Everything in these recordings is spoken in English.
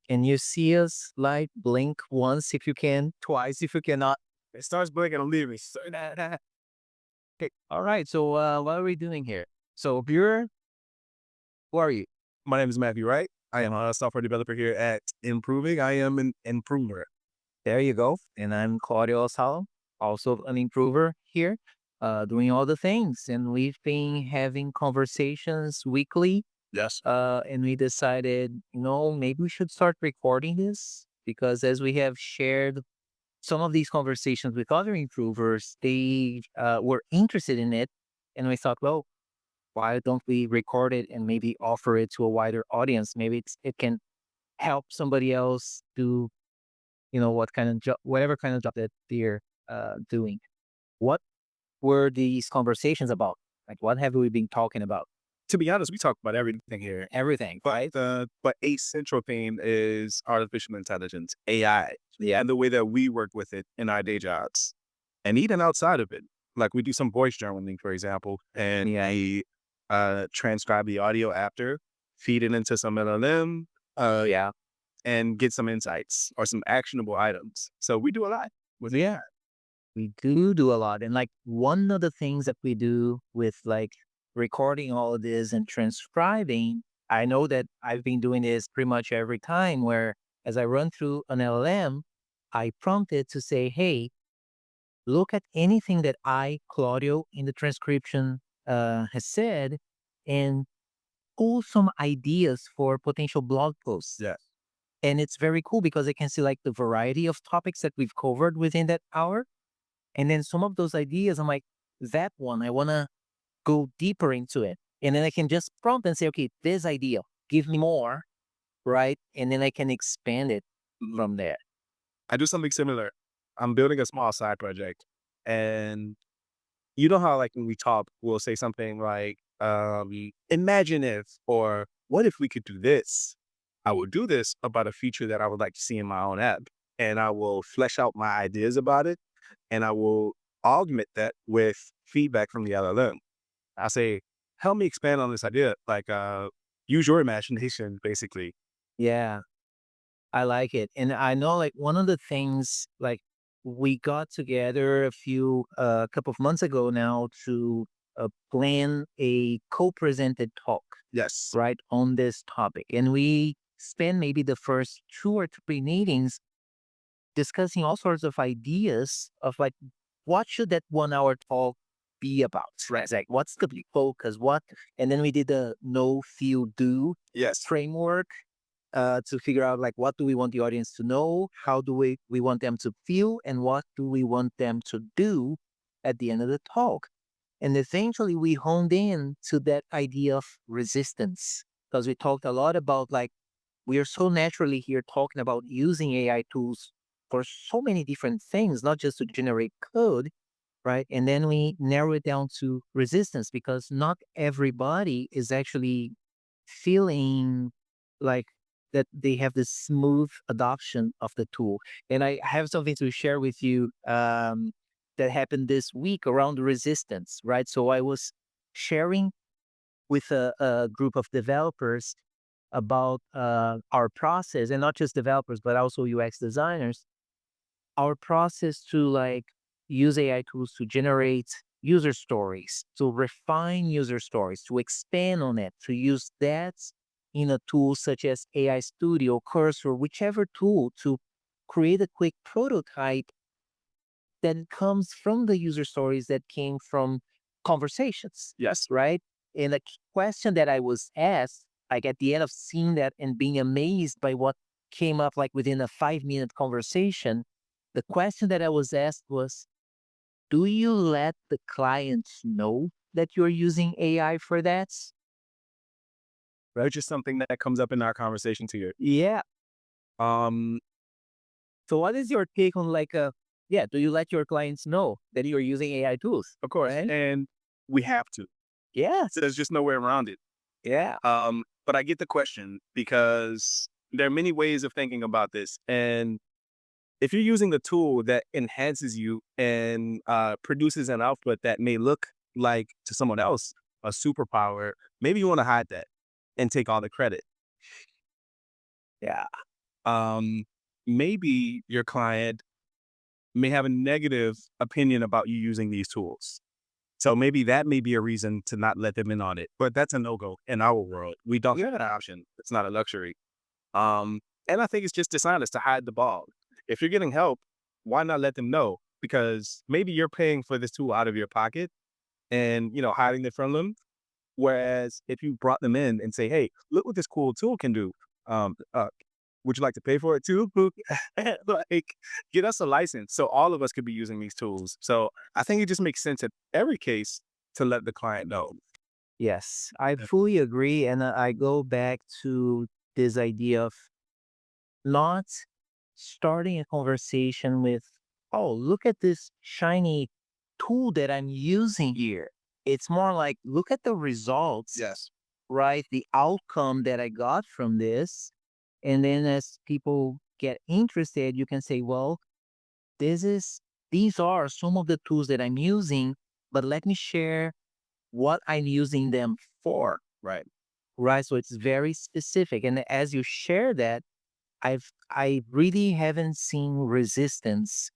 Can you see us like blink once if you can, twice if you cannot? It starts blinking, I'm leaving. Okay. All right. So what are we doing here? So you're who are you? My name is Matthew Wright. I am a software developer here at Improving. I am an improver. There you go. And I'm Claudio, also an improver here, doing all the things. And we've been having conversations weekly. Yes. And we decided, maybe we should start recording this because as we have shared some of these conversations with other improvers, they were interested in it. And we thought, well, why don't we record it and maybe offer it to a wider audience? Maybe it can help somebody else do, what kind of job, whatever kind of job that they're doing. What were these conversations about? Like, what have we been talking about? To be honest, we talk about everything here, Everything, but right? but a central theme is artificial intelligence, AI, Yeah. and the way that we work with it in our day jobs, and even outside of it. Like we do some voice journaling, for example, and Yeah. we transcribe the audio after, feed it into some LLM, Yeah. and get some insights or some actionable items. So we do a lot with Yeah. AI. We do a lot. And like one of the things that we do with like recording all of this and transcribing, I know that I've been doing this pretty much every time where as I run through an LLM, I prompt it to say, hey, look at anything that Claudio, in the transcription has said and pull some ideas for potential blog posts. Yeah. And it's very cool because I can see like the variety of topics that we've covered within that hour. And then some of those ideas, I'm like, that one, I want to go deeper into it. And then I can just prompt and say, okay, this idea, give me more, right? And then I can expand it Mhm. from there. I do something similar. I'm building a small side project, and you know how like when we talk, we'll say something like, "Imagine if," or "What if we could do this?" I will do this about a feature that I would like to see in my own app, and I will flesh out my ideas about it, and I will augment that with feedback from the LLM. I say, "Help me expand on this idea." Like, use your imagination, basically. Yeah, I like it. And I know like one of the things, like we got together a couple of months ago now to plan a co-presented talk, Yes. right, on this topic. And we spent maybe the first 2 or 3 meetings discussing all sorts of ideas of like, what should that 1 hour talk be about? Right. It's like, what's the big focus? And then we did the no, feel, do Yes. framework to figure out like, what do we want the audience to know? How do we want them to feel? And what do we want them to do at the end of the talk? And eventually we honed in to that idea of resistance because we talked a lot about like, we are so naturally here talking about using AI tools for so many different things, not just to generate code, right? And then we narrow it down to resistance because not everybody is actually feeling like that they have this smooth adoption of the tool. And I have something to share with you that happened this week around resistance, right? So I was sharing with a group of developers about our process, and not just developers, but also UX designers, our process to like use AI tools to generate user stories, to refine user stories, to expand on it, to use that in a tool such as AI Studio, Cursor, whichever tool to create a quick prototype that comes from the user stories that came from conversations, Yes. right? And a question that I was asked, like at the end of seeing that and being amazed by what came up, like within a 5 minute conversation, the question that I was asked was, do you let the clients know that you're using AI for that? Right? Just something that comes up in our conversation to you. Yeah. Um, So what is your take on like yeah, do you let your clients know that you're using AI tools? of course, Right? and we have to. Yeah. So there's just no way around it. Yeah. But I get the question because there are many ways of thinking about this. And if you're using the tool that enhances you and produces an output that may look like to someone else a superpower, maybe you want to hide that and take all the credit. Yeah. um, maybe your client may have a negative opinion about you using these tools. So maybe that may be a reason to not let them in on it. But that's a no-go in our world. We don't have an option. It's not a luxury. Um, and I think it's just dishonest to hide the ball. If you're getting help, why not let them know? Because maybe you're paying for this tool out of your pocket and, hiding it from them. Whereas if you brought them in and say, hey, look what this cool tool can do. Um, uh, would you like to pay for it too? Like, get us a license so all of us could be using these tools. So I think it just makes sense in every case to let the client know. Yes, I Yeah. fully agree. And I go back to this idea of not starting a conversation with, oh, look at this shiny tool that I'm using here. It's more like, look at the results, Yes. right? The outcome that I got from this. And then as people get interested, you can say, well, this is these are some of the tools that I'm using, but let me share what I'm using them for, Right. right? So it's very specific. And as you share that, I really haven't seen resistance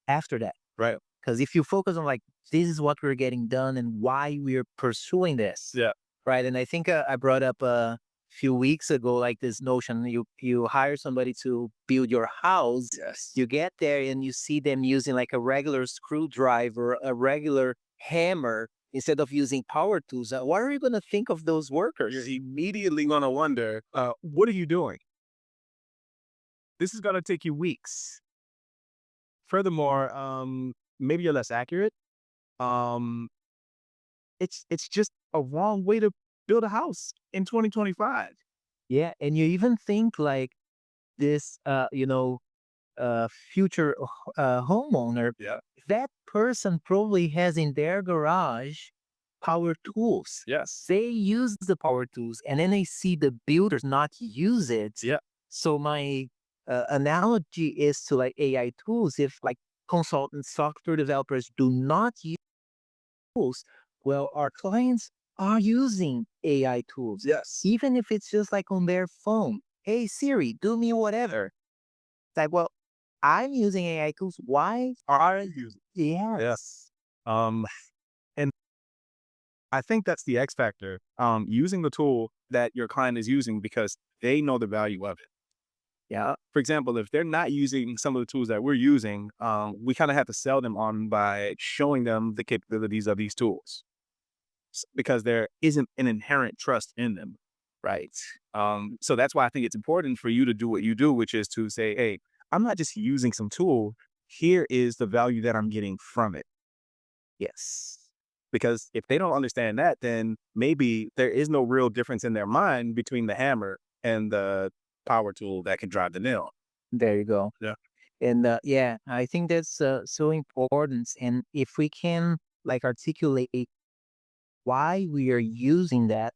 after that. Right. Because if you focus on like this is what we're getting done and why we're pursuing this, Yeah. right? And I think I brought up a few weeks ago like this notion you hire somebody to build your house, Yes. you get there and you see them using like a regular screwdriver, a regular hammer instead of using power tools. What are you going to think of those You're workers? immediately going to wonder, what are you doing? This is going to take you weeks. Furthermore, maybe you're less accurate. Um, it's just a wrong way to build a house in 2025. Yeah, and you even think like this, future homeowner, Yeah. that person probably has in their garage power tools. Yes. They use the power tools and then they see the builders not use it. Yeah. So my analogy is to like AI tools. If like consultants, software developers do not use tools, well, our clients are using AI tools, Yes. even if it's just like on their phone. Hey Siri, do me whatever. It's like, well, I'm using AI tools. Why are you? Yeah. Yes. Um, and I think that's the X factor. Using the tool that your client is using because they know the value of it. Yeah. For example, if they're not using some of the tools that we're using, we kind of have to sell them on by showing them the capabilities of these tools because there isn't an inherent trust in them. Right. So that's why I think it's important for you to do what you do, which is to say, hey, I'm not just using some tool. Here is the value that I'm getting from it. Yes. Because if they don't understand that, then maybe there is no real difference in their mind between the hammer and the power tool that can drive the nail. There you go. Yeah. And yeah, I think that's so important. And if we can like articulate why we are using that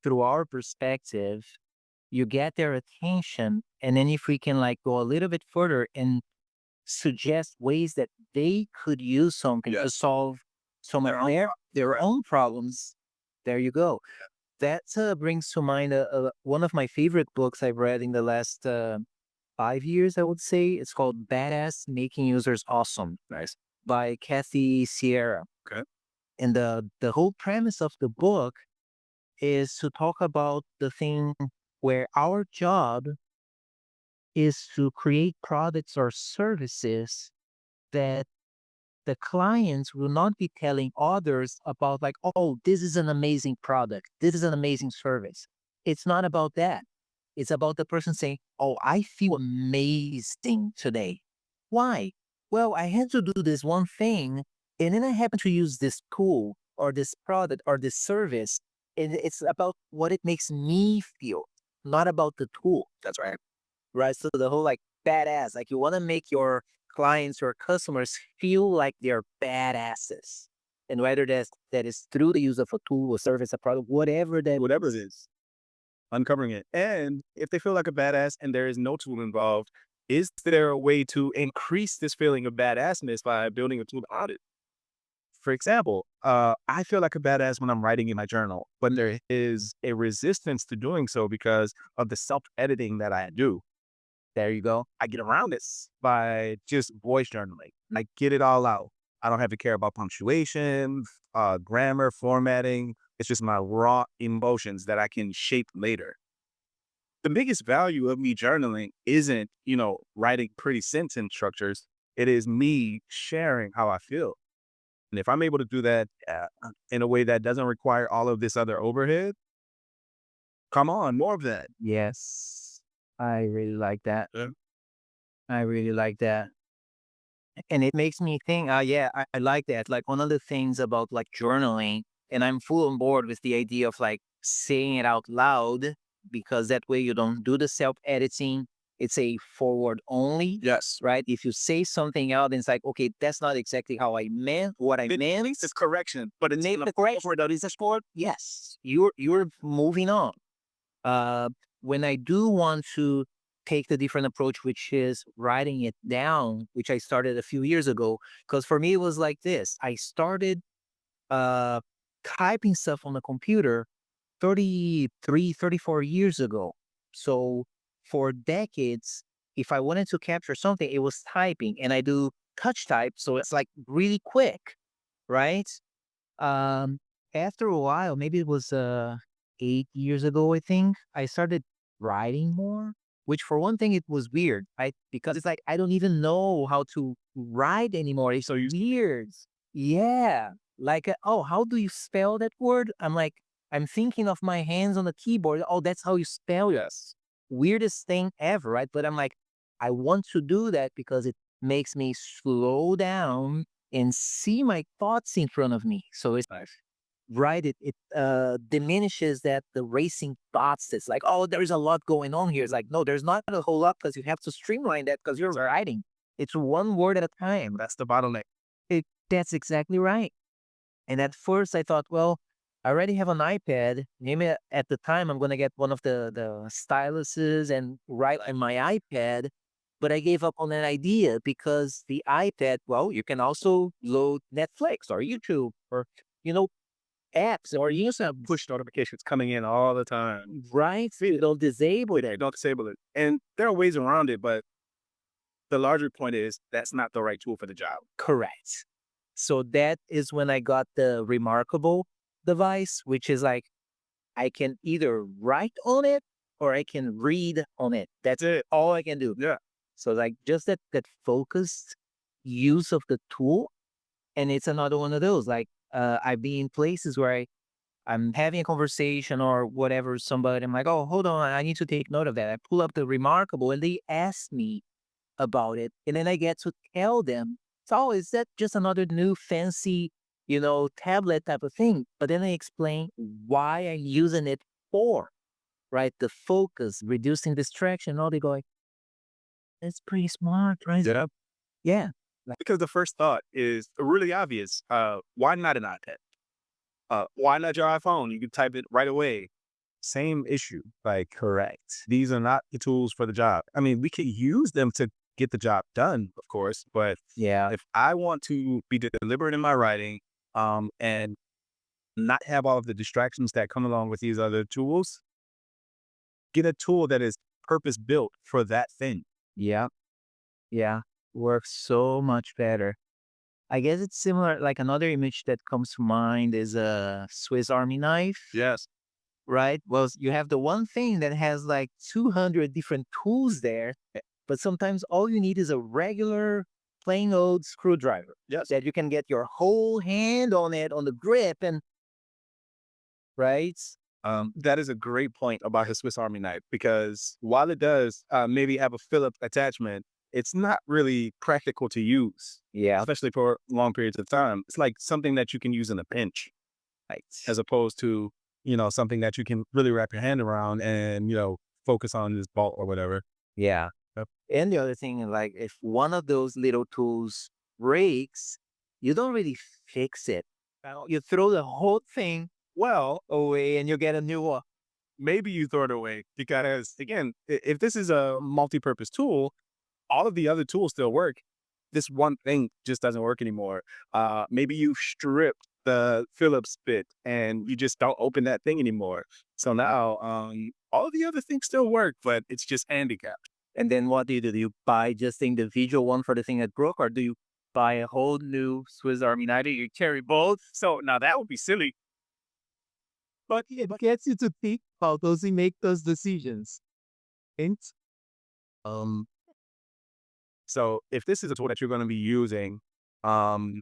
through our perspective, you get their attention. And then if we can like go a little bit further and suggest ways that they could use something to solve some of their own problems, there you go. That brings to mind one of my favorite books I've read in the last 5 years, I would say. It's called Badass Making Users Awesome Nice. by Kathy Sierra. Okay. And the whole premise of the book is to talk about the thing where our job is to create products or services that the clients will not be telling others about like, oh, this is an amazing product. This is an amazing service. It's not about that. It's about the person saying, oh, I feel amazing today. Why? Well, I had to do this one thing and then I happen to use this tool or this product or this service. And it's about what it makes me feel, not about the tool. That's right. Right? So the whole like badass, like you want to make your clients or customers feel like they're badasses. And whether that is through the use of a tool, a service, a product, whatever that Whatever it is. is, uncovering it. And if they feel like a badass and there is no tool involved, is there a way to increase this feeling of badassness by building a tool out it? For example, I feel like a badass when I'm writing in my journal, but there is a resistance to doing so because of the self editing that I do. There you go. I get around this by just voice journaling. I get it all out. I don't have to care about punctuation, grammar, formatting. It's just my raw emotions that I can shape later. The biggest value of me journaling isn't, writing pretty sentence structures. It is me sharing how I feel. And if I'm able to do that in a way that doesn't require all of this other overhead, come on, more of that. Yes. I really like that. Yeah. I really like that. And it makes me think, yeah, I like that. Like one of the things about like journaling, and I'm full on board with the idea of like saying it out loud because that way you don't do the self editing. It's a forward only, Yes. right? If you say something out, and it's like, okay, that's not exactly how I meant what I At meant. least it's correction, but it's Make the correction that is a sport. Yes, you're moving on. Uh, when I do want to take the different approach, which is writing it down, which I started a few years ago, because for me it was like this. I started uh, typing stuff on the computer 33, 34 years ago. So for decades, if I wanted to capture something, it was typing, and I do touch type, so it's like really quick, right? Um, After a while, maybe it was 8 years ago, I think, I started writing more, which for one thing, it was weird, right? Because it's like I don't even know how to write anymore. It's so you weird. Yeah. Like, oh, how do you spell that word? I'm like, I'm thinking of my hands on the keyboard. Oh, that's how you spell it. yes. Weirdest thing ever, right? But I'm like, I want to do that because it makes me slow down and see my thoughts in front of me. So it's Nice. right. It diminishes that the racing thoughts. It's like, oh, there's a lot going on here. It's like, no, there's not a whole lot because you have to streamline that because you're writing. It's one word at a time. That's the bottleneck. That's exactly right. And at first I thought, well, I already have an iPad. Maybe at the time I'm gonna get one of the styluses and write on my iPad. But I gave up on that idea because the iPad, well, you can also load Netflix or YouTube or you know apps or use them, Push notifications coming in all the time. right? So it'll disable You it. don't disable it. And there are ways around it, but the larger point is that's not the right tool for the job. Correct. So that is when I got the Remarkable device, which is like I can either write on it or I can read on it. That's That's it. all I can do. Yeah. So like just that focused use of the tool. And it's another one of those. Like I've been in places where I'm having a conversation or whatever, with somebody, I'm like, oh, hold on, I need to take note of that. I pull up the Remarkable and they ask me about it. And then I get to tell them, so is that just another new fancy, tablet type of thing? But then I explain why I'm using it for, right? The focus, reducing distraction. All they go, like, that's pretty smart, right? Yeah. Yeah. Like, Because the first thought is really obvious. Why not an iPad? Why not your iPhone? You can type it right away. Same issue. Like, correct. These are not the tools for the job. I mean, we could use them to get the job done, of course, but yeah, if I want to be deliberate in my writing, and not have all of the distractions that come along with these other tools, get a tool that is purpose built for that thing. yeah, yeah. Works so much better. I guess it's similar. Like another image that comes to mind is a Swiss Army knife, Yes. right? Well, you have the one thing that has like 200 different tools there, but sometimes all you need is a regular, plain old screwdriver Yes. that you can get your whole hand on it, on the grip, and right? That is a great point about his Swiss Army knife because while it does maybe have a Phillips attachment, it's not really practical to use, Yeah. especially for long periods of time. It's like something that you can use in a pinch, Right. as opposed to something that you can really wrap your hand around and focus on this bolt or whatever. Yeah. Yep. And the other thing, like if one of those little tools breaks, you don't really fix it. You throw the whole thing Well, away and you get a new one. maybe you throw it away because again, if this is a multi-purpose tool, all of the other tools still work. This one thing just doesn't work anymore. Maybe you stripped the Phillips bit and you just don't open that thing anymore. So now all of the other things still work, but it's just handicapped. And then what do you do? Do you buy just the individual one for the thing that broke, or do you buy a whole new Swiss Army knife? You carry both. So now that would be silly. But it gets you to think about those and make those decisions. And Um, so if this is a tool that you're going to be using, um,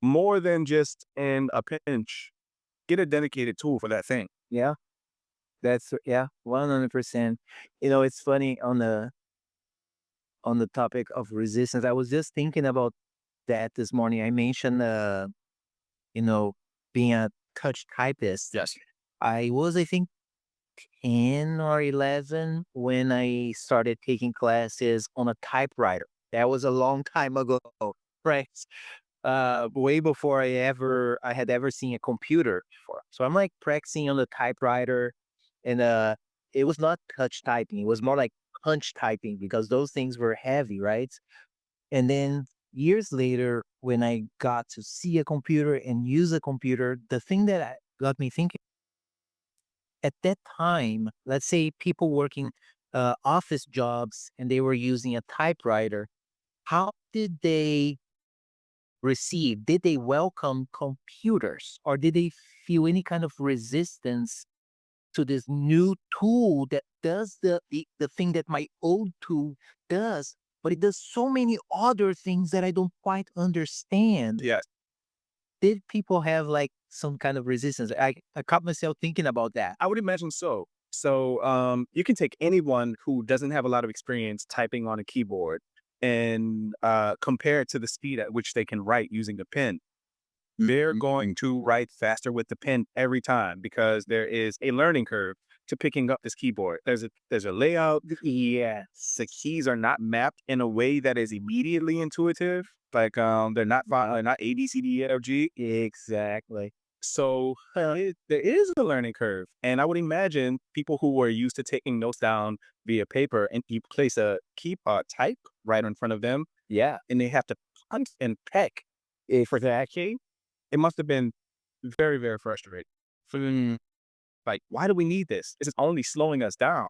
more than just in a pinch, get a dedicated tool for that thing. yeah, that's yeah, 100%. It's funny on the topic of resistance. I was just thinking about that this morning. I mentioned you know, being a touch typist. Yes. I was, I think, 10 or 11 when I started taking classes on a typewriter. That was a long time ago, right? Way before I had ever seen a computer before. So I'm like practicing on the typewriter, and it was not touch typing. It was more like punch typing because those things were heavy, right? And then years later, when I got to see a computer and use a computer, the thing that got me thinking at that time, let's say people working office jobs and they were using a typewriter, how did they receive? Did they welcome computers, or did they feel any kind of resistance to this new tool that does the thing that my old tool does, but it does so many other things that I don't quite understand? Yes. Did people have like some kind of resistance? I caught myself thinking about that. I would imagine so. So you can take anyone who doesn't have a lot of experience typing on a keyboard and compare it to the speed at which they can write using a pen. They're going to write faster with the pen every time because there is a learning curve to picking up this keyboard. There's a layout. Yes. The keys are not mapped in a way that is immediately intuitive. Like they're not A B C D E F G. Exactly. So there is a learning curve, and I would imagine people who were used to taking notes down via paper, and you place a type right in front of them, Yeah. and they have to punch and peck for that key. It must have been very, very frustrating. Mm, like, why do we need this? This is only slowing us down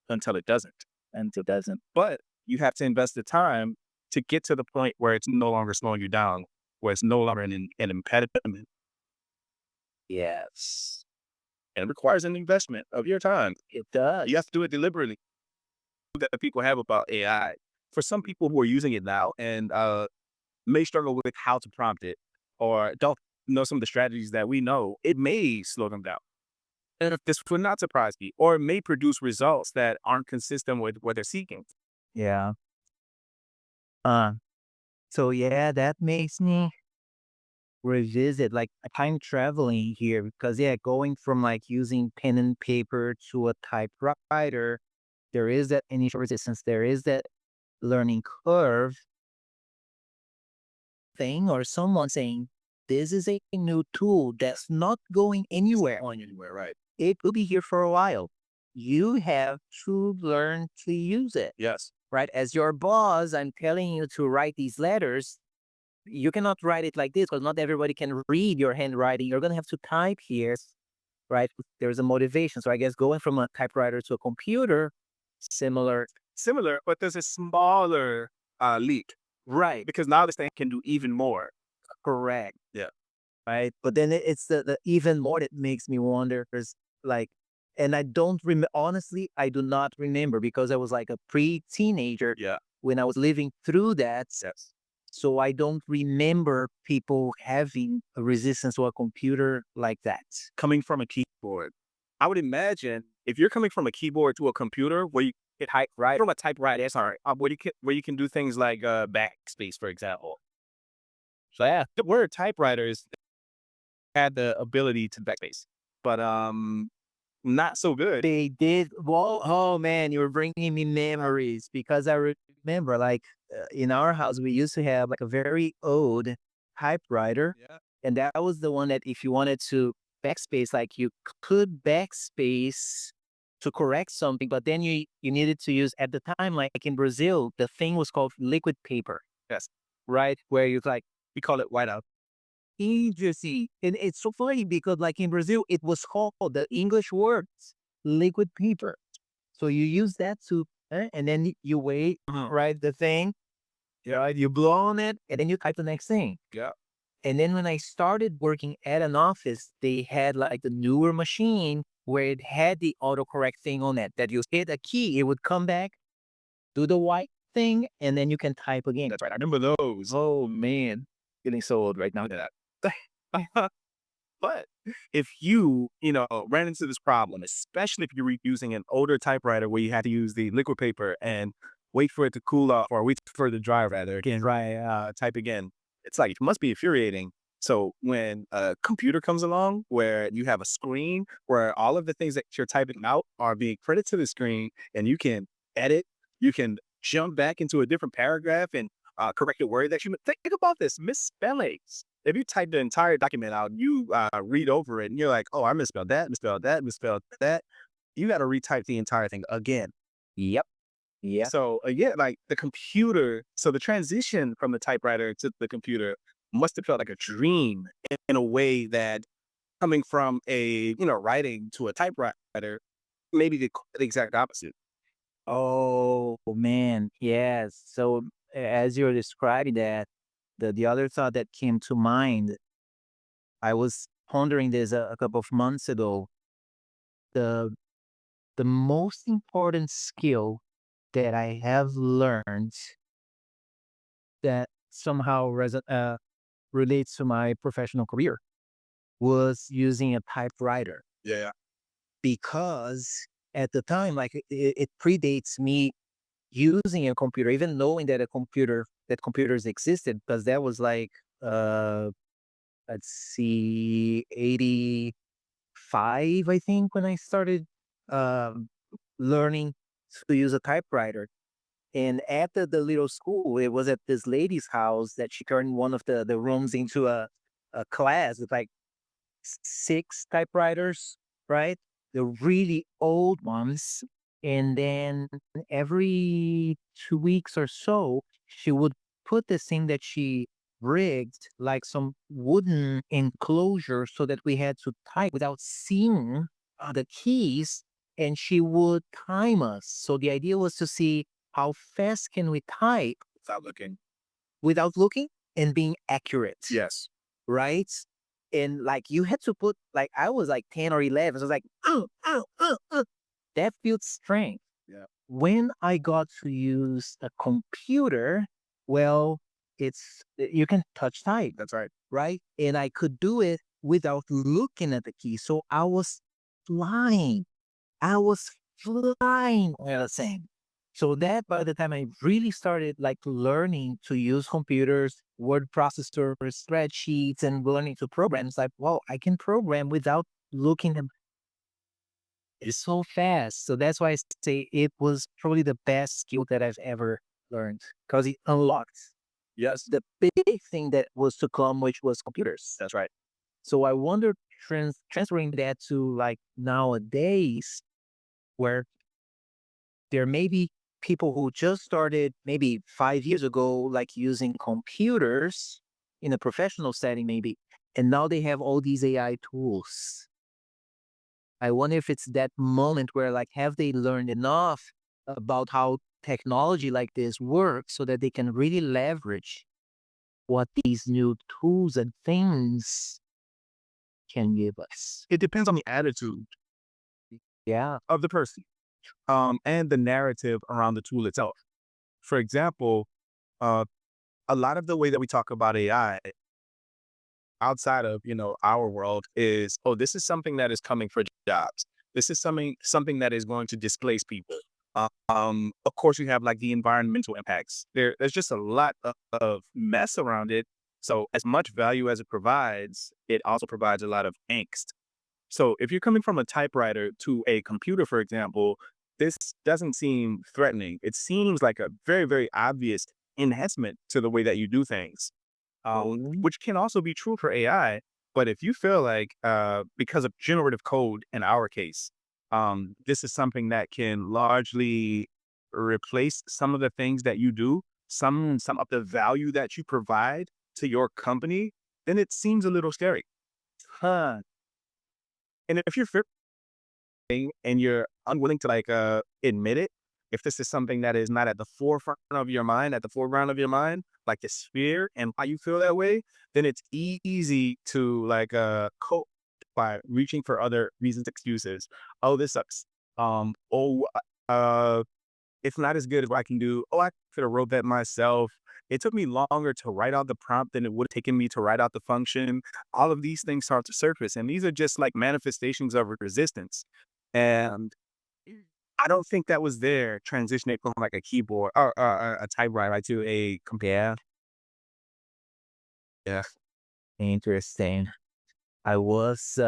until it doesn't. Until it doesn't. But you have to invest the time to get to the point where it's no longer slowing you down, where it's no longer an impediment, Yes. and it requires an investment of your time. It does. You have to do it deliberately. That the people have about AI. For some people who are using it now and may struggle with how to prompt it or don't know some of the strategies that we know, it may slow them down. And if this would not surprise me, or it may produce results that aren't consistent with what they're seeking. Yeah. Uh, so yeah, that makes me revisit like time traveling here because yeah, going from like using pen and paper to a typewriter, there is that initial resistance, there is that learning curve thing, or someone saying this is a new tool that's not going anywhere. Going anywhere, right? It will be here for a while. You have to learn to use it, Yes. right? As your boss, I'm telling you to write these letters. You cannot write it like this because not everybody can read your handwriting. You're going to have to type here, right? There's a motivation. So I guess going from a typewriter to a computer, similar. Similar, but there's a smaller leak Right. because now this thing can do even more. Correct. Yeah. Right. But then it's the even more that makes me wonder is like, and I don't remember, honestly, I do not remember because I was like a pre-teenager Yeah. when I was living through that. Yes. So I don't remember people having a resistance to a computer like that. Coming from a keyboard, I would imagine if you're coming from a keyboard to a computer where you can type right from a typewriter, sorry, where you can do things like backspace, for example. So yeah, the word typewriters had the ability to backspace, but not so good. They did. Well, oh man, you were bringing me memories because I remember like in our house, we used to have like a very old typewriter. Yeah. And that was the one that if you wanted to backspace, like you could backspace to correct something, but then you needed to use at the time, like in Brazil, the thing was called liquid paper, Yes. right? Where you like We call it whiteout. interesting. And it's so funny because like in Brazil, it was called the English words, liquid paper. So you use that to and then you wait, Mhm. right? The thing, Yeah. right? You blow on it, and then you type the next thing. Yeah. And then when I started working at an office, they had like the newer machine where it had the autocorrect thing on it that you hit a key, it would come back, do the white thing, and then you can type again. That's right. I remember those. Oh man, getting so old right now. Yeah. But if you ran into this problem, especially if you're using an older typewriter where you had to use the liquid paper and wait for it to cool off or wait for it to dry rather, again, type again. It's like, it must be infuriating. So when a computer comes along where you have a screen where all of the things that you're typing out are being printed to the screen and you can edit, you can jump back into a different paragraph and correct a word that think about this, misspellings. If you type the entire document out, you read over it and you're like, oh, I misspelled that, misspelled that, misspelled that. You got to retype the entire thing again. Yep. Yeah. So again, like the computer, so the transition from the typewriter to the computer must have felt like a dream in a way that coming from writing to a typewriter, maybe the exact opposite. Oh man, yes. So as you're describing that, the other thought that came to mind, I was pondering this a couple of months ago. The the most important skill that I have learned that somehow relates to my professional career was using a typewriter Yeah. because at the time, like it predates me using a computer, even knowing that computers existed, because that was like uh let's see, 85, I think, when I started um learning to use a typewriter. And at the little school, it was at this lady's house that she turned one of the rooms into a class with like six typewriters, right? The really old ones. And then every 2 weeks or so, she would put this thing that she rigged, like some wooden enclosure, so that we had to type without seeing the keys. And she would time us. So the idea was to see how fast can we type Without looking. without looking and being accurate, Yes. right? And like you had to put, like I was like 10 or 11. So I was like, that feels strange. Yeah. When I got to use a computer, well, you can touch type, That's right. right? And I could do it without looking at the key. So I was flying. I was flying on the thing. So that by the time I really started like learning to use computers, word processors, spreadsheets, and learning to program, it's like, well, I can program without looking at it's so fast. So that's why I say it was probably the best skill that I've ever learned because it unlocked Yes. the big thing that was to come, which was computers. That's right. So I wonder transferring that to like nowadays, where there may be people who just started maybe 5 years ago, like using computers in a professional setting, maybe, and now they have all these AI tools. I wonder if it's that moment where, like, have they learned enough about how technology like this works so that they can really leverage what these new tools and things can give us? It depends on the attitude Yeah. of the person, and the narrative around the tool itself. For example, uh, a lot of the way that we talk about AI outside of our world is, oh, this is something that is coming for jobs. This is something that is going to displace people. Of course, you have like the environmental impacts. There's just a lot of mess around it. So as much value as it provides, it also provides a lot of angst. So if you're coming from a typewriter to a computer, for example, this doesn't seem threatening. It seems like a very, very obvious enhancement to the way that you do things, which can also be true for AI. But if you feel like, because of generative code in our case, this is something that can largely replace some of the things that you do, some of the value that you provide to your company, then it seems a little scary. Huh. And if you're and you're unwilling to like admit it, If this is something that is not at the forefront of your mind, at the foreground of your mind, like the sphere and why you feel that way, then it's easy to like cope by reaching for other reasons, excuses. Oh, this sucks. Oh, uh, it's not as good as what I can do. Oh, I could have wrote that myself. It took me longer to write out the prompt than it would have taken me to write out the function. All of these things start to surface, and these are just like manifestations of resistance. And I don't think that was there transitioning from like a keyboard or a typewriter right, to a computer. Yeah. Interesting. I was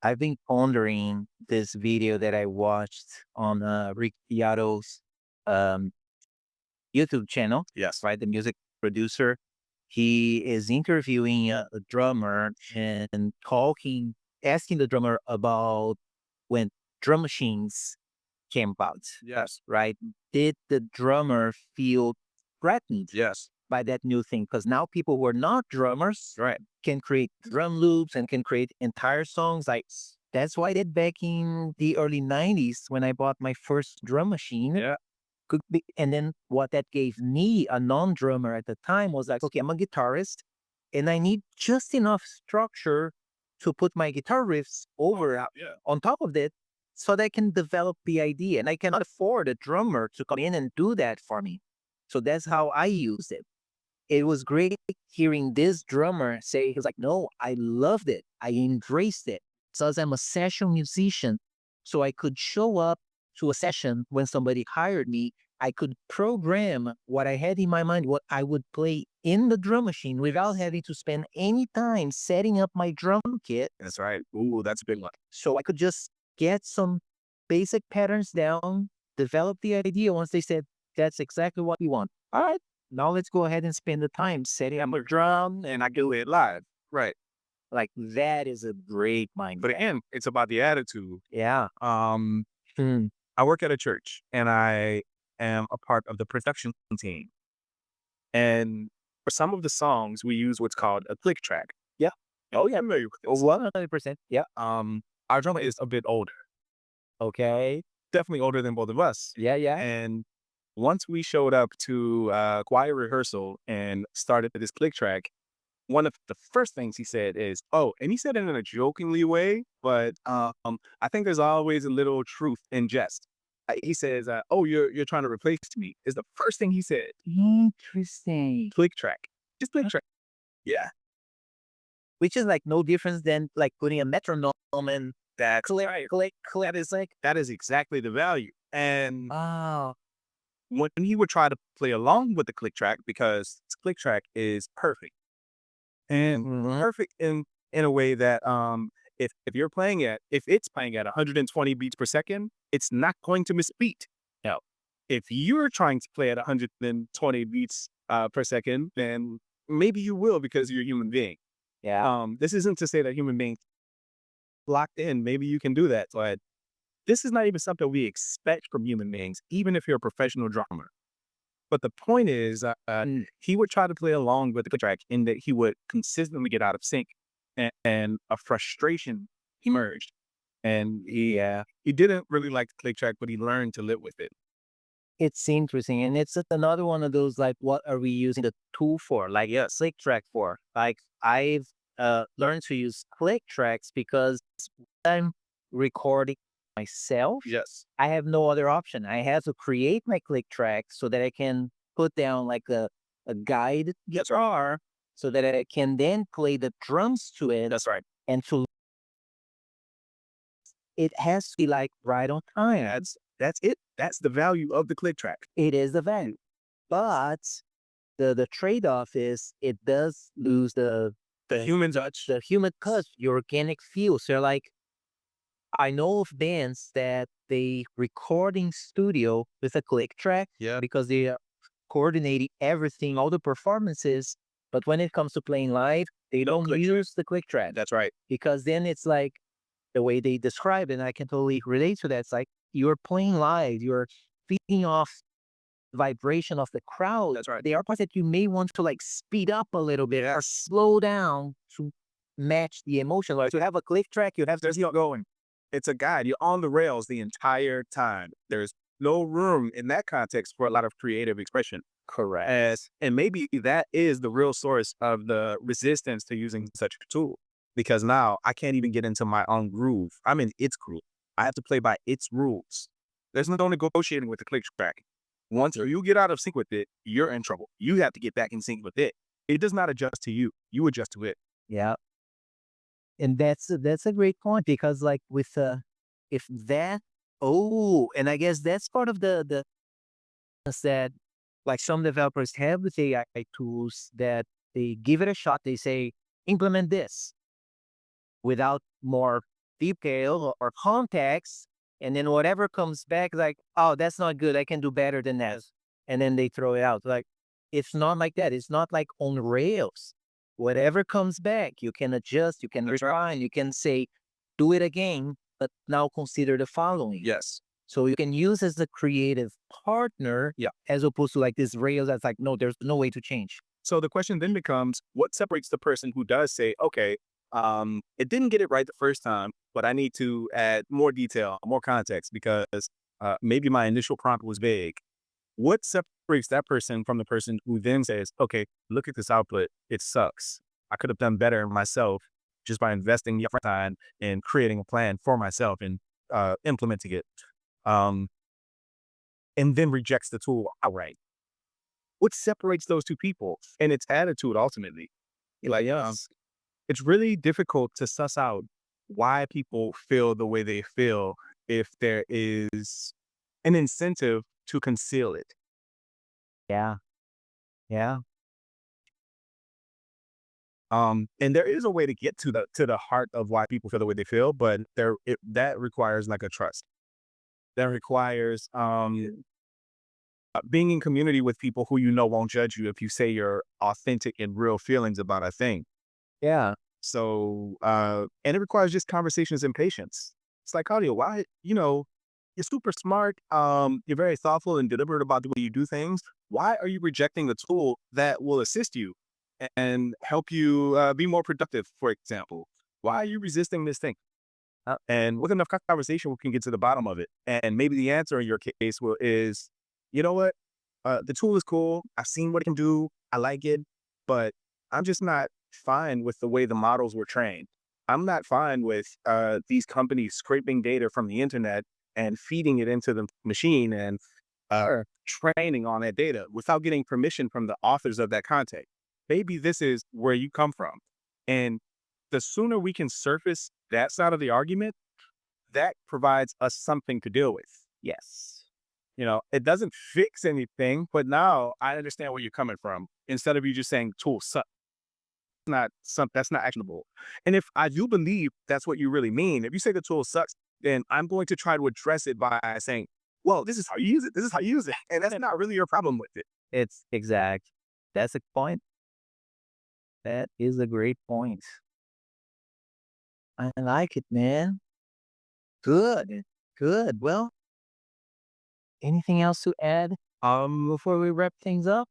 I've been pondering this video that I watched on Rick Beato's um YouTube channel, Yes. right? The music producer. He is interviewing a drummer and asking the drummer about when drum machines came about, Yes. right? Did the drummer feel threatened Yes. by that new thing? Because now people who are not drummers Right. can create drum loops and can create entire songs. Like that's why I did back in the early 90s when I bought my first drum machine. Yeah. And then what that gave me, a non-drummer at the time, was like, okay, I'm a guitarist and I need just enough structure to put my guitar riffs over Yeah. on top of it so that I can develop the idea. And I cannot afford a drummer to come in and do that for me. So that's how I used it. It was great hearing this drummer say, he was like, no, I loved it. I embraced it. So as I'm a session musician, so I could show up to a session when somebody hired me, I could program what I had in my mind, what I would play in the drum machine without having to spend any time setting up my drum kit. That's right. Ooh, that's a big one. So I could just get some basic patterns down, develop the idea once they said, that's exactly what we want. All right, now let's go ahead and spend the time setting up a drum and I do it live. Right. Like that is a great But mindset. again, it's about the attitude. Yeah. Um, Hmm. I work at a church and I am a part of the production team. And for some of the songs, we use what's called a click track. Yeah. Oh, yeah, I'm familiar with this. 100%. Yeah. Our drummer is a bit older, Okay. definitely older than both of us. Yeah. Yeah. And once we showed up to choir rehearsal and started this click track, one of the first things he said is, "Oh," and he said it in a jokingly way, but I think there's always a little truth in jest. He says, "Oh, you're trying to replace me," is the first thing he said. Interesting. Click track, just click track. Yeah, Which is like no difference than like putting a metronome and that's click, right. click, click. It's like, That is exactly the value. And oh, when he would try to play along with the click track, because this click track is perfect and mhm. perfect in a way that if you're playing at if it's playing at 120 beats per second, it's not going to misbeat. Now, if you're trying to play at 120 beats per second, then maybe you will because you're a human being. Yeah. This isn't to say that human beings locked in. Maybe you can do that, but this is not even something we expect from human beings, even if you're a professional drummer. But the point is, he would try to play along with the track in that he would consistently get out of sync, and a frustration emerged. And he didn't really like the click track, but he learned to live with it. It's interesting. And it's just another one of those like, what are we using the tool for? Like, Yes, click track for? Like, I've learned to use click tracks because I'm recording myself. yes, I have no other option. I have to create my click track so that I can put down like a guide guitar so that I can then play the drums to it. that's right. And to it has to be like right on time. That's it. That's the value of the click track. It is the value. But the trade-off is it does lose The human touch. the human touch, the organic feel. So like I know of bands that they record in studio with a click track Yeah, because they are coordinating everything, all the performances. But when it comes to playing live, they don't click. use the click track That's right. because then it's like the way they describe it, and I can totally relate to that. It's like you're playing live, you're feeding off vibration of the crowd. That's right. There are parts that you may want to like speed up a little bit or slow down to match the emotion. Like to have a click track, you have to There's no going. It's a guide. You're on the rails the entire time. There's no room in that context for a lot of creative expression. Correct. And maybe that is the real source of the resistance to using such a tool. Because now I can't even get into my own groove. I'm in its groove. I have to play by its rules. There's no negotiating with the click track. Once you get out of sync with it, you're in trouble. You have to get back in sync with it. It does not adjust to you. You adjust to it. Yeah. And that's a great point because like with if that oh, and I guess that's part of the that like some developers have with AI tools that they give it a shot. They say implement this without more detail or context, and then whatever comes back, like, oh, that's not good. I can do better than that, and then they throw it out. Like it's not like that. It's not like on rails. Whatever comes back, you can adjust, you can refine, you can say, do it again, but now consider the following. Yes. So you can use as a creative partner, Yeah. as opposed to like this rails that's like, no, there's no way to change. So the question then becomes, what separates the person who does say, okay, it didn't get it right the first time, but I need to add more detail, more context because maybe my initial prompt was vague. What separates that person from the person who then says, okay, look at this output. It sucks. I could have done better myself just by investing the time and creating a plan for myself and implementing it. Um, and then rejects the tool outright. What separates those two people? And its attitude ultimately. Like, it's really difficult to suss out why people feel the way they feel if there is an incentive to conceal it. Yeah. Yeah. And there is a way to get to the heart of why people feel the way they feel, but that requires like a trust. That requires being in community with people who you know won't judge you if you say your authentic and real feelings about a thing. Yeah. So, and it requires just conversations and patience. It's like, Claudio, why, you're super smart. You're very thoughtful and deliberate about the way you do things. Why are you rejecting the tool that will assist you and help you be more productive, for example? Why are you resisting this thing? And with enough conversation, we can get to the bottom of it. And maybe the answer in your case is, you know what? The tool is cool. I've seen what it can do. I like it, but I'm just not fine with the way the models were trained. I'm not fine with these companies scraping data from the internet and feeding it into the machine and training on that data without getting permission from the authors of that content. Maybe this is where you come from. And the sooner we can surface that side of the argument, that provides us something to deal with. Yes. It doesn't fix anything, but now I understand where you're coming from. Instead of you just saying tool sucks, that's not actionable. And if I do believe that's what you really mean, if you say the tool sucks, then I'm going to try to address it by saying, well, this is how you use it. This is how you use it. And that's not really your problem with it. It's exact. That's a point. That is a great point. I like it, man. Good. Good. Well, anything else to add before we wrap things up?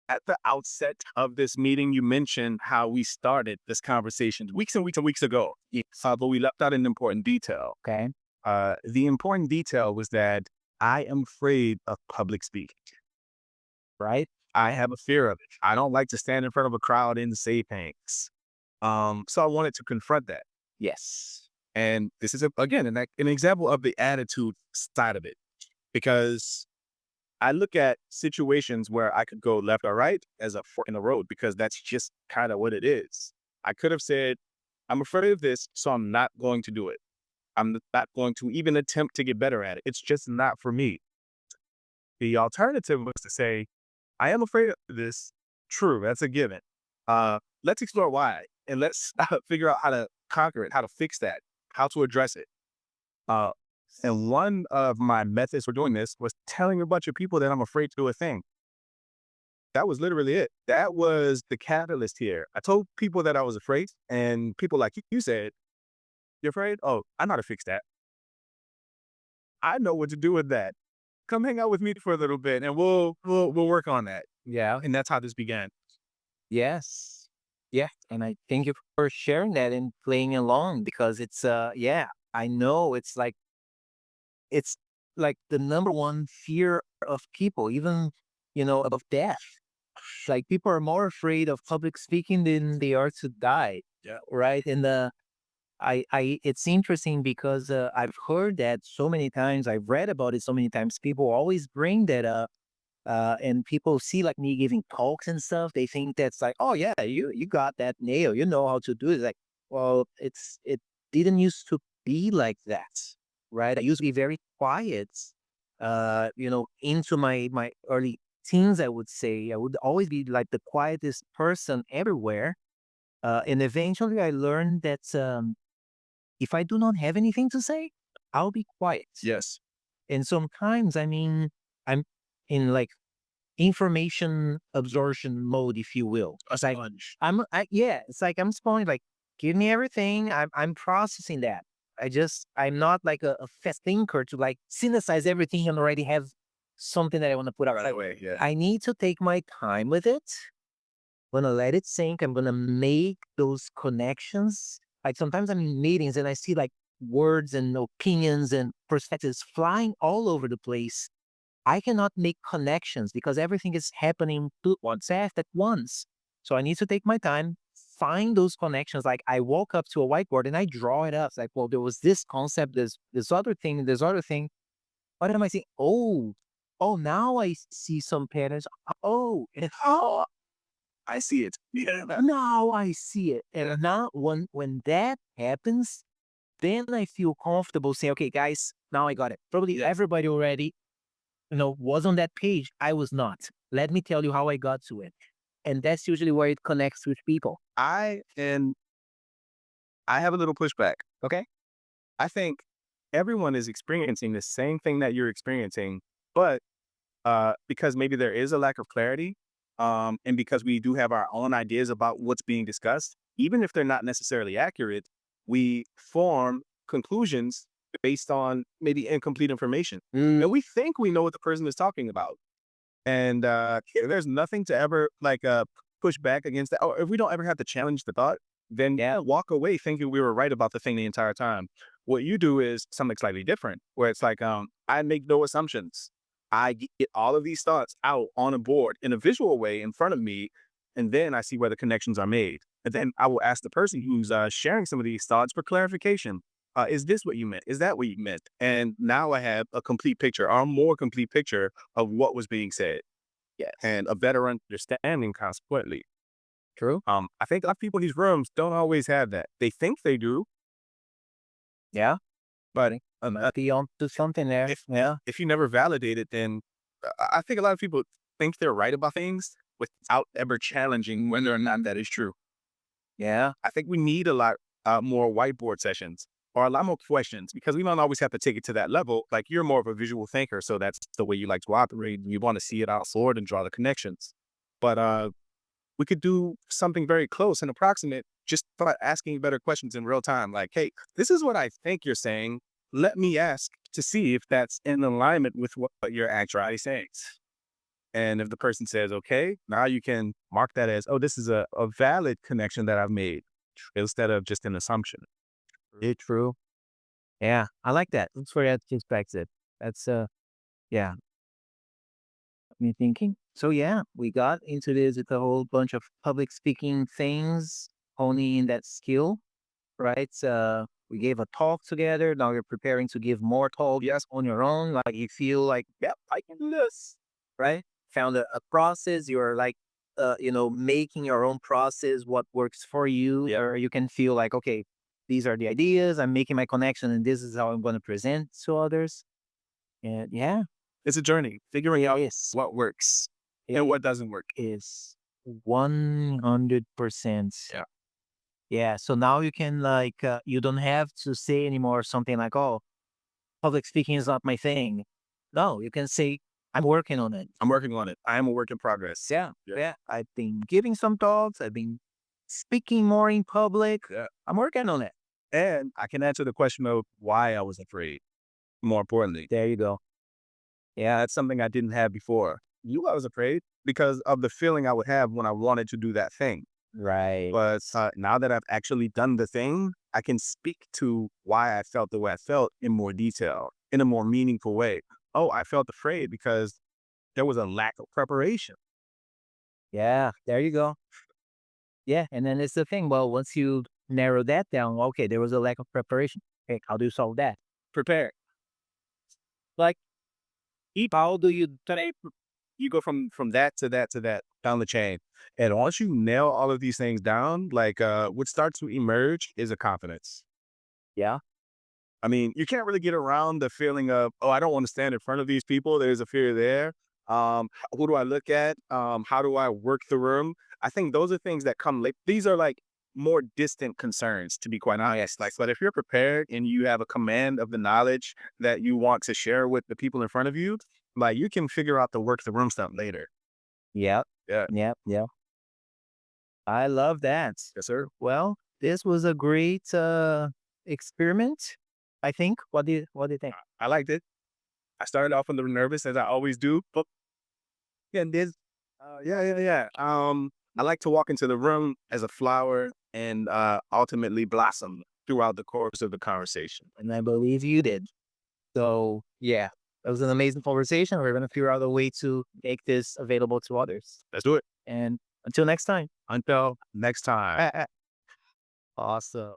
At the outset of this meeting, you mentioned how we started this conversation weeks and weeks and weeks ago. Yes. But we left out an important detail. Okay. The important detail was that I am afraid of public speaking. Right? I have a fear of it. I don't like to stand in front of a crowd and say things. So I wanted to confront that. Yes. And this is, again, an example of the attitude side of it. Because I look at situations where I could go left or right as a fork in the road, because that's just kind of what it is. I could have said, I'm afraid of this, so I'm not going to do it. I'm not going to even attempt to get better at it. It's just not for me. The alternative was to say, I am afraid of this. True, that's a given. Let's explore why, and let's figure out how to conquer it, how to fix that, how to address it. Uh, and one of my methods for doing this was telling a bunch of people that I'm afraid to do a thing. That was literally it. That was the catalyst here. I told people that I was afraid, and people like you said, "You're afraid? Oh, I know how to fix that. I know what to do with that. Come hang out with me for a little bit, and we'll work on that." Yeah. And that's how this began. Yes. Yeah. And I thank you for sharing that and playing along because it's yeah, I know it's like the number one fear of people, even, of death. Like people are more afraid of public speaking than they are to die. Yeah. Right. And it's interesting because I've heard that so many times. I've read about it so many times. People always bring that up, and people see like me giving talks and stuff. They think that's like, oh yeah, you got that nail. You know how to do it. Like, well, it didn't used to be like that, right? I used to be very quiet. Into my early teens, I would say I would always be like the quietest person everywhere. And eventually, I learned that if I do not have anything to say, I'll be quiet. Yes. And sometimes, I mean, I'm in like information absorption mode, if you will. A It's like sponge. yeah, it's like I'm spawning, like, give me everything. I'm processing that. I'm not like a fast thinker to like synthesize everything and already have something that I want to put out. Right Like, away. Yeah. I need to take my time with it. I'm gonna let it sink. I'm gonna make those connections. Like sometimes I'm in meetings and I see like words and opinions and perspectives flying all over the place. I cannot make connections because everything is happening to WhatsApp at once. So I need to take my time, find those connections. Like I walk up to a whiteboard and I draw it up. It's like, well, there was this concept, this other thing, this other thing. What am I saying? Oh, now I see some patterns. Oh, and I see it. Yeah. now I see it. And now when that happens, then I feel comfortable saying, okay, guys, now I got it. Probably Yes. everybody already was on that page. I was not. Let me tell you how I got to it. And that's usually where it connects with people. And I have a little pushback. Okay. I think everyone is experiencing the same thing that you're experiencing, but because maybe there is a lack of clarity, and because we do have our own ideas about what's being discussed, even if they're not necessarily accurate, we form conclusions based on maybe incomplete information. And we think we know what the person is talking about. And there's nothing to ever like push back against that. Or if we don't ever have to challenge the thought, then yeah, walk away thinking we were right about the thing the entire time. What you do is something slightly different, where it's like, I make no assumptions. I get all of these thoughts out on a board in a visual way in front of me, and then I see where the connections are made. And then I will ask the person who's sharing some of these thoughts for clarification. Is this what you meant? Is that what you meant? And now I have a complete picture or a more complete picture of what was being said. Yes. And a better understanding consequently. True. I think a lot of people in these rooms don't always have that. They think they do, Yeah. but Be on to something there. Yeah. if you never validate it, then I think a lot of people think they're right about things without ever challenging whether or not that is true. Yeah. I think we need a lot more whiteboard sessions or a lot more questions because we don't always have to take it to that level. Like you're more of a visual thinker, so that's the way you like to operate. You want to see it out forward and draw the connections. But we could do something very close and approximate just by asking better questions in real time. Like, hey, this is what I think you're saying. Let me ask to see if that's in alignment with what you're actually saying. And if the person says, okay, now you can mark that as, oh, this is a valid connection that I've made instead of just an assumption. Very true. Yeah. I like that. That's where that perspective. That's yeah. Me thinking. So yeah, we got into this with a whole bunch of public speaking things, honing in that skill, right? We gave a talk together. Now you're preparing to give more talk, yes, on your own. Like you feel like, yep, I can do this, right? Found a process. You're like, making your own process, what works for you, or you can feel like, okay, these are the ideas. I'm making my connection, and this is how I'm going to present to others. And yeah, It's a journey, figuring out yes, what works and what doesn't work. is 100%. Yeah. Yeah. So now you can like, you don't have to say anymore something like, oh, public speaking is not my thing. No, you can say, I'm working on it. I'm working on it. I am a work in progress. Yeah. Yeah. Yeah. I've been giving some talks. I've been speaking more in public. Yeah. I'm working on it. And I can answer the question of why I was afraid. More importantly, There you go. yeah, that's something I didn't have before. I was afraid because of the feeling I would have when I wanted to do that thing. Right. But now that I've actually done the thing, I can speak to why I felt the way I felt in more detail, in a more meaningful way. Oh, I felt afraid because there was a lack of preparation. Yeah, there you go. Yeah, and then it's the thing, well, once you narrow that down, okay, there was a lack of preparation. Okay, how do you solve that? Prepare. Like, how do you today? You go from that to that to that down the chain. And once you nail all of these things down, like what starts to emerge is a confidence. Yeah, I mean, you can't really get around the feeling of, oh, I don't want to stand in front of these people. There's a fear there. Who do I look at? How do I work the room? I think those are things that come late. These are like more distant concerns, to be quite honest. Like, but if you're prepared and you have a command of the knowledge that you want to share with the people in front of you, like you can figure out the work the room stuff later. yep, Yeah. yep, yep. I love that. Yes, sir. Well, this was a great experiment, I think. What do you think? I liked it. I started off a little nervous as I always do, but yeah, and this, yeah. I like to walk into the room as a flower and ultimately blossom throughout the course of the conversation. And I believe you did. So yeah, that was an amazing conversation. We're gonna figure out a way to make this available to others. Let's do it. And until next time. Until next time. Awesome.